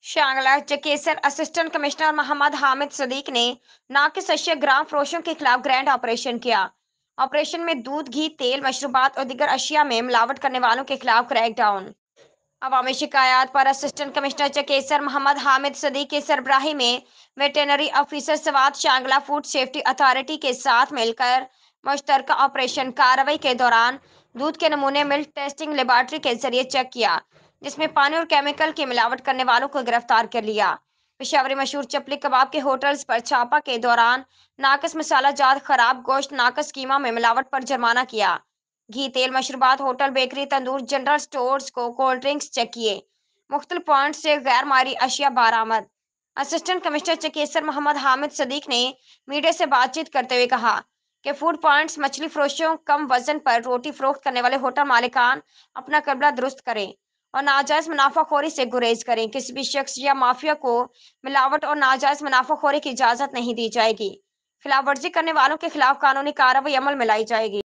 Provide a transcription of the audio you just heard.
Shangla चकेसर assistant commissioner Mohammad Hamid Sadiq ने नाकिस अशिया ग्राम फरोशों के खिलाफ ग्रैंड ऑपरेशन किया। ऑपरेशन में दूध, घी, तेल, मशरूबात और दीगर अशिया में मिलावट करने वालों के खिलाफ क्रैकडाउन। अवामी शिकायत पर असिस्टेंट कमिश्नर चकेसर मोहम्मद हामिद सदीक की सरबराही में veterinary officer Swat Shangla food safety authority के साथ मिलकर मुश्तरका ऑपरेशन कार्रवाई के दौरान दूध के नमूने मिल्क टेस्टिंग लेबॉर्ट्री के जरिए चेक किया, जिसमें पानी और केमिकल की मिलावट करने वालों को गिरफ्तार कर लिया। पेशावरी मशहूर चपली कबाब के होटल्स पर छापा के दौरान नाकस मसाला जात, खराब गोश्त, नाकस कीमा में मिलावट पर जुर्माना किया। घी, तेल, मशरूबात, होटल, बेकरी, तंदूर, जनरल स्टोर्स को कोल्ड ड्रिंक्स चेक किए। मुख्तलिफ पॉइंट से गैर मारी अशिया बरामद। असिस्टेंट कमिश्नर चकेसर मोहम्मद हामिद सदीक ने मीडिया से बातचीत करते हुए कहा कि फूड पॉइंट्स मछली फरोशों, कम वजन पर रोटी फरोख्त करने वाले होटल मालिकान अपना कबला दुरुस्त करें और नाजायज मुनाफाखोरी से गुरेज करें। किसी भी शख्स या माफिया को मिलावट और नाजायज मुनाफाखोरी की इजाजत नहीं दी जाएगी। खिलाफ वर्जी करने वालों के खिलाफ कानूनी कार्रवाई अमल में लाई जाएगी।